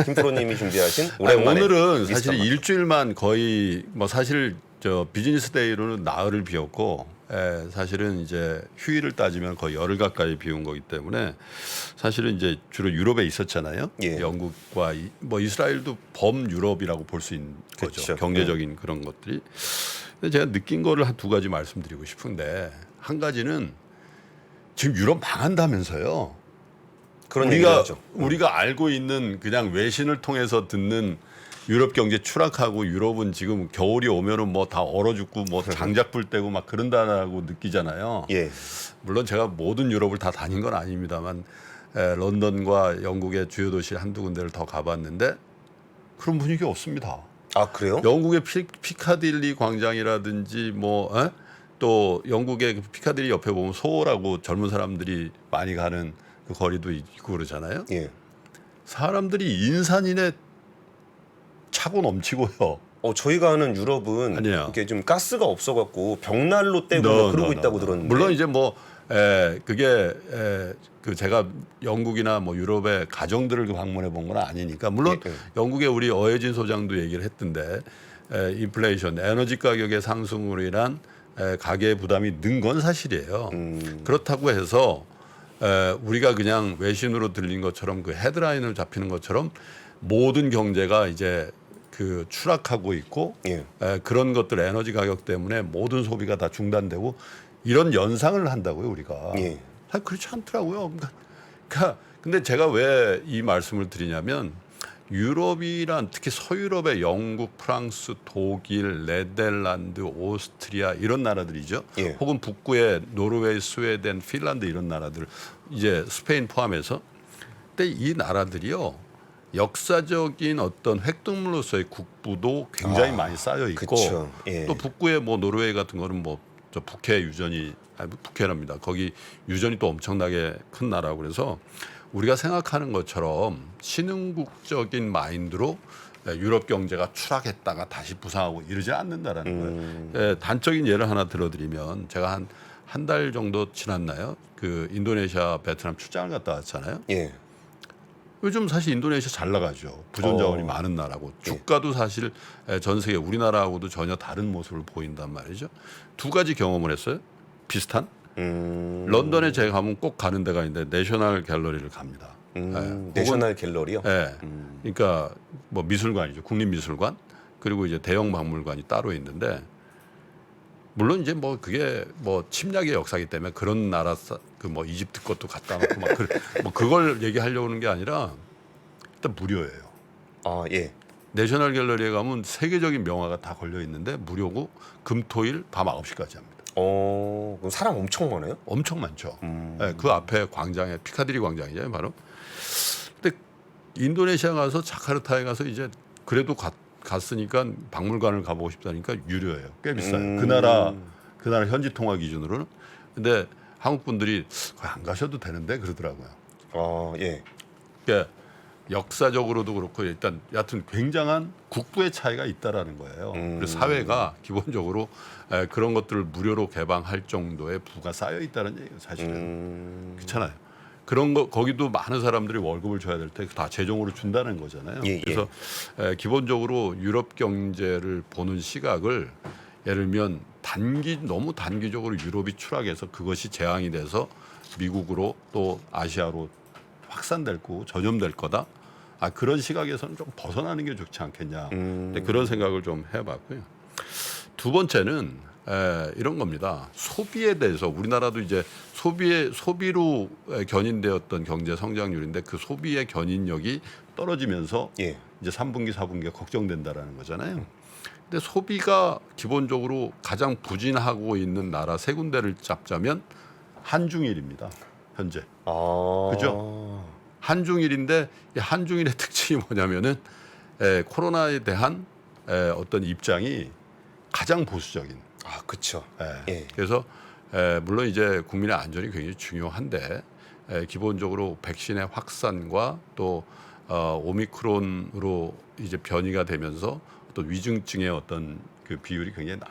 김프로님이 준비하신 오랜만에 오늘은 미스터 사실 마트. 일주일만 거의 뭐 사실 저 비즈니스 데이로는 나흘을 비웠고 사실은 이제 휴일을 따지면 거의 열흘 가까이 비운 거기 때문에 사실은 이제 주로 유럽에 있었잖아요. 예. 영국과 뭐 이스라엘도 범유럽이라고 볼 수 있는 거죠. 그쵸. 경제적인 그런 것들이. 근데 제가 느낀 거를 한 두 가지 말씀드리고 싶은데 한 가지는 지금 유럽 망한다면서요. 그런 얘기를 하죠. 우리가 알고 있는 그냥 외신을 통해서 듣는 유럽 경제 추락하고 유럽은 지금 겨울이 오면은 뭐 다 얼어 죽고 뭐 장작불 떼고 막 그런다라고 느끼잖아요. 예. 물론 제가 모든 유럽을 다 다닌 건 아닙니다만 런던과 영국의 주요 도시 한두 군데를 더 가봤는데 그런 분위기 없습니다. 아 그래요? 영국의 피카딜리 광장이라든지 또 영국의 그 피카딜리 옆에 보면 소호라고 젊은 사람들이 많이 가는 그 거리도 있고 그러잖아요. 예. 사람들이 인산인해 차고 넘치고요. 저희가 아는 유럽은 아니에요. 이렇게 좀 가스가 없어갖고 벽난로 떼고 그러고 있다고 들었는데. 물론 이제 그게 그 제가 영국이나 뭐 유럽의 가정들을 방문해 본 건 아니니까 물론 예. 영국의 우리 어혜진 소장도 얘기를 했던데 인플레이션 에너지 가격의 상승으로 인한 가계 부담이 는 건 사실이에요. 그렇다고 해서 우리가 그냥 외신으로 들린 것처럼 그 헤드라인을 잡히는 것처럼 모든 경제가 이제 그 추락하고 있고 예. 그런 것들 에너지 가격 때문에 모든 소비가 다 중단되고 이런 연상을 한다고요 우리가. 예. 그렇지 않더라고요. 근데 제가 왜 이 말씀을 드리냐면 유럽이란 특히 서유럽의 영국, 프랑스, 독일, 네덜란드, 오스트리아 이런 나라들이죠. 예. 혹은 북구의 노르웨이, 스웨덴, 핀란드 이런 나라들 이제 스페인 포함해서. 근데 이 나라들이요. 역사적인 어떤 획득물로서의 국부도 굉장히 많이 쌓여 있고 그쵸. 예. 또 북구의 뭐 노르웨이 같은 거는 뭐 저 북해 유전이 북해랍니다. 거기 유전이 또 엄청나게 큰 나라고 그래서 우리가 생각하는 것처럼 신흥국적인 마인드로 유럽 경제가 추락했다가 다시 부상하고 이러지 않는다라는 거예요. 단적인 예를 하나 들어드리면 제가 한 달 정도 지났나요? 그 인도네시아, 베트남 출장을 갔다 왔잖아요. 예. 요즘 사실 인도네시아 잘 나가죠. 부존 자원이 많은 나라고 주가도 사실 전 세계 우리나라하고도 전혀 다른 모습을 보인단 말이죠. 두 가지 경험을 했어요. 비슷한. 런던에 제가 가면 꼭 가는 데가 있는데 내셔널 갤러리를 갑니다. 내셔널 갤러리요? 네. 그러니까 뭐 미술관이죠. 국립미술관 그리고 이제 대형 박물관이 따로 있는데 물론 이제 뭐 그게 뭐 침략의 역사이기 때문에 그런 나라 그 뭐 이집트 것도 갖다 놓고 막 뭐 그걸 얘기하려고 하는 게 아니라 일단 무료예요. 아 예. 내셔널 갤러리에 가면 세계적인 명화가 다 걸려 있는데 무료고 금토일 밤 9시까지 합니다. 그럼 사람 엄청 많아요? 엄청 많죠. 네, 그 앞에 광장에 피카디리 광장이잖아요, 바로. 근데 인도네시아 가서 자카르타에 가서 이제 그래도 갔으니까 박물관을 가보고 싶다니까 유료예요. 꽤 비싸요. 그 나라 현지 통화 기준으로는. 근데 한국 분들이 안 가셔도 되는데 그러더라고요. 아 예. 그러니까 역사적으로도 그렇고 일단 여하튼 굉장한 국부의 차이가 있다라는 거예요. 그래서 사회가 기본적으로 그런 것들을 무료로 개방할 정도의 부가 쌓여 있다는 얘기예요, 사실은. 그렇잖아요. 그런 거 거기도 많은 사람들이 월급을 줘야 될 때 다 재정으로 준다는 거잖아요. 예, 예. 그래서 기본적으로 유럽 경제를 보는 시각을 예를 들면 너무 단기적으로 유럽이 추락해서 그것이 재앙이 돼서 미국으로 또 아시아로 확산될 거고 전염될 거다. 그런 시각에서는 좀 벗어나는 게 좋지 않겠냐. 그런 생각을 좀 해봤고요. 두 번째는 이런 겁니다. 소비에 대해서 우리나라도 이제 소비로 견인되었던 경제 성장률인데 그 소비의 견인력이 떨어지면서 예. 이제 3분기, 4분기가 걱정된다라는 거잖아요. 근데 소비가 기본적으로 가장 부진하고 있는 나라 세 군데를 잡자면 한중일입니다. 현재. 그죠? 한중일인데 이 한중일의 특징이 뭐냐면은 코로나에 대한 어떤 입장이 가장 보수적인. 그렇죠. 예. 그래서 물론 이제 국민의 안전이 굉장히 중요한데 기본적으로 백신의 확산과 또 오미크론으로 이제 변이가 되면서 또 위중증의 어떤 그 비율이 굉장히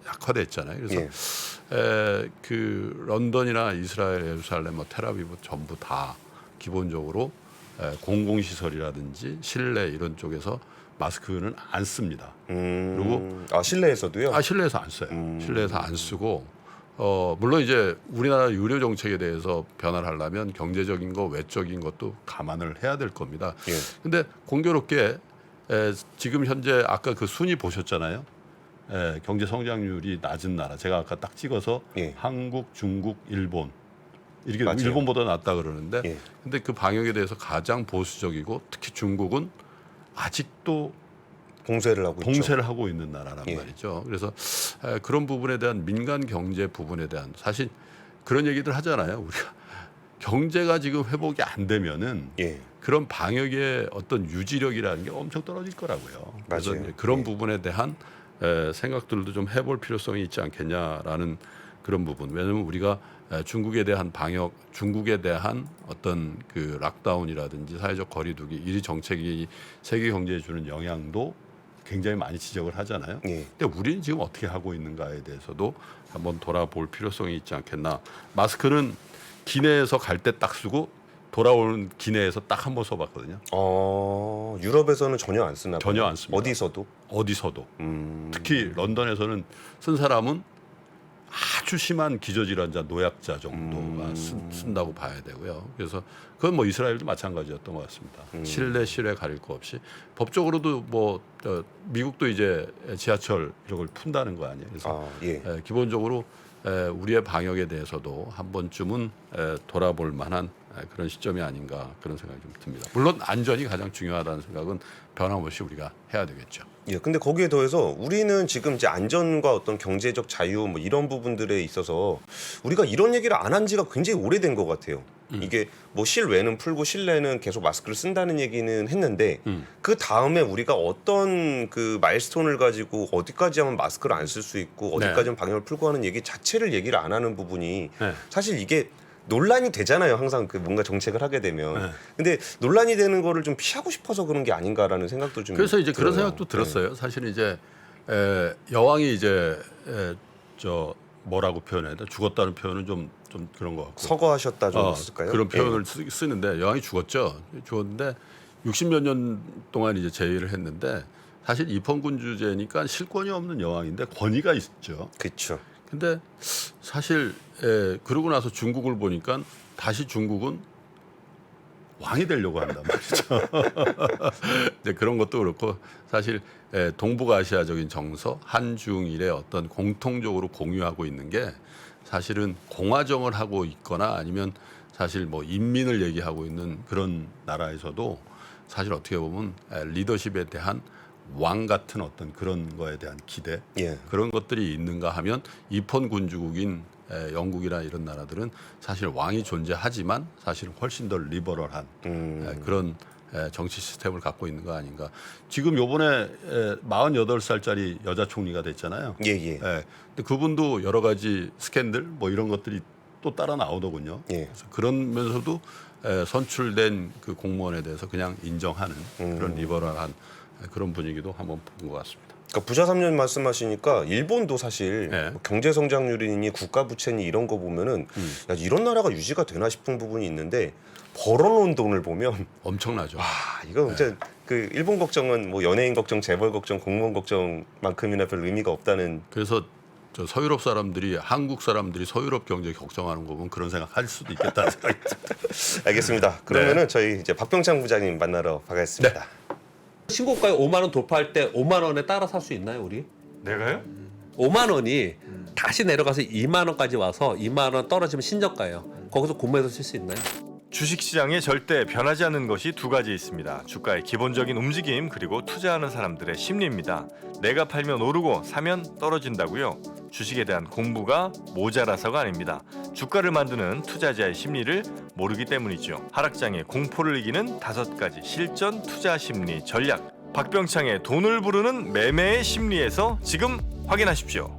약화됐잖아요. 그래서 그 런던이나 이스라엘, 예루살렘, 뭐 텔아비브 전부 다 기본적으로 공공시설이라든지 실내 이런 쪽에서 마스크는 안 씁니다. 그리고 실내에서도요? 실내에서 안 써요. 실내에서 안 쓰고 물론 이제 우리나라 의료 정책에 대해서 변화를 하려면 경제적인 거, 외적인 것도 감안을 해야 될 겁니다. 예. 근데 공교롭게 지금 현재 아까 그 순위 보셨잖아요. 경제 성장률이 낮은 나라 제가 아까 딱 찍어서 예. 한국, 중국, 일본 이렇게 맞아요. 일본보다 낫다 그러는데 예. 근데 그 방역에 대해서 가장 보수적이고 특히 중국은 아직도 봉쇄를 하고 있죠. 봉쇄를 하고 있는 나라란 예. 말이죠. 그래서 그런 부분에 대한 민간 경제 부분에 대한 사실 그런 얘기들 하잖아요. 우리가 경제가 지금 회복이 안 되면은 예. 그런 방역의 어떤 유지력이라는 게 엄청 떨어질 거라고요. 그래서 맞아요. 이제 그런 예. 부분에 대한 생각들도 좀 해볼 필요성이 있지 않겠냐라는 그런 부분. 왜냐하면 우리가 중국에 대한 방역, 중국에 대한 어떤 그 락다운이라든지 사회적 거리두기 이 정책이 세계 경제에 주는 영향도 굉장히 많이 지적을 하잖아요. 예. 근데 우리는 지금 어떻게 하고 있는가에 대해서도 한번 돌아볼 필요성이 있지 않겠나. 마스크는 기내에서 갈 때 딱 쓰고 돌아오는 기내에서 딱 한 번 써봤거든요. 유럽에서는 전혀 안 쓰나 봐요. 전혀 안 씁니다. 어디서도? 어디서도. 특히 런던에서는 쓴 사람은 아주 심한 기저질환자, 노약자 정도가 쓴다고 봐야 되고요. 그래서 그건 뭐 이스라엘도 마찬가지였던 것 같습니다. 실내, 실외 가릴 거 없이 법적으로도 뭐 미국도 이제 지하철 이걸 푼다는 거 아니에요. 그래서 예. 기본적으로 우리의 방역에 대해서도 한 번쯤은 돌아볼 만한 그런 시점이 아닌가 그런 생각이 좀 듭니다. 물론 안전이 가장 중요하다는 생각은 변함없이 우리가 해야 되겠죠. 예, 근데 거기에 더해서 우리는 지금 이제 안전과 어떤 경제적 자유 뭐 이런 부분들에 있어서 우리가 이런 얘기를 안 한 지가 굉장히 오래된 것 같아요. 이게 뭐 실외는 풀고 실내는 계속 마스크를 쓴다는 얘기는 했는데 그 다음에 우리가 어떤 그 마일스톤을 가지고 어디까지 하면 마스크를 안 쓸 수 있고 어디까지 하면 방역을 풀고 하는 얘기 자체를 얘기를 안 하는 부분이 네. 사실 이게 논란이 되잖아요. 항상 그 뭔가 정책을 하게 되면. 네. 근데 논란이 되는 거를 좀 피하고 싶어서 그런 게 아닌가라는 생각도 좀 그래서 이제 들어요. 그런 생각도 들었어요. 사실 이제 여왕이 이제 저 뭐라고 표현해야 돼? 죽었다는 표현은 좀 그런 것 같고 서거하셨다 좀 쓸까요? 그런 예. 표현을 쓰는데 여왕이 죽었죠. 죽었는데 60몇 년 동안 이제 재위를 했는데 사실 입헌군주제니까 실권이 없는 여왕인데 권위가 있죠. 그렇죠. 근데 사실 그러고 나서 중국을 보니까 다시 중국은 왕이 되려고 한단 말이죠. 이제 그런 것도 그렇고 사실 동북아시아적인 정서 한중일의 어떤 공통적으로 공유하고 있는 게 사실은 공화정을 하고 있거나 아니면 사실 뭐 인민을 얘기하고 있는 그런 나라에서도 사실 어떻게 보면 리더십에 대한 왕 같은 어떤 그런 거에 대한 기대 예. 그런 것들이 있는가 하면 입헌군주국인 영국이나 이런 나라들은 사실 왕이 존재하지만 사실 훨씬 더 리버럴한 그런 정치 시스템을 갖고 있는 거 아닌가. 지금 요번에 48살짜리 여자 총리가 됐잖아요. 예, 예. 근데 그분도 여러 가지 스캔들 뭐 이런 것들이 또 따라 나오더군요. 예. 그래서 그러면서도 선출된 그 공무원에 대해서 그냥 인정하는 그런 리버럴한 그런 분위기도 한번 본 것 같습니다. 그러니까 부자 3년 말씀하시니까 일본도 사실 네. 뭐 경제 성장률이니 국가 부채니 이런 거 보면은 야, 이런 나라가 유지가 되나 싶은 부분이 있는데 벌어놓은 돈을 보면 엄청나죠. 와 이거 진짜 그 일본 걱정은 뭐 연예인 걱정, 재벌 걱정, 공무원 걱정만큼이나 별 의미가 없다는. 그래서 저 서유럽 사람들이 한국 사람들이 서유럽 경제 걱정하는 거 보면 그런 생각할 수도 있겠다는 생각이 듭니다. 알겠습니다. 그러면은 저희 이제 박병창 부장님 만나러 가겠습니다. 신고가에 5만 원 돌파할 때 5만 원에 따라 살 수 있나요, 우리? 내가요? 5만 원이 다시 내려가서 2만 원까지 와서 2만 원 떨어지면 신저가예요. 거기서 구매해서 쓸 수 있나요? 주식시장에 절대 변하지 않는 것이 두 가지 있습니다. 주가의 기본적인 움직임 그리고 투자하는 사람들의 심리입니다. 내가 팔면 오르고 사면 떨어진다고요. 주식에 대한 공부가 모자라서가 아닙니다. 주가를 만드는 투자자의 심리를 모르기 때문이죠. 하락장의 공포를 이기는 5가지 실전 투자 심리 전략. 박병창의 돈을 부르는 매매의 심리에서 지금 확인하십시오.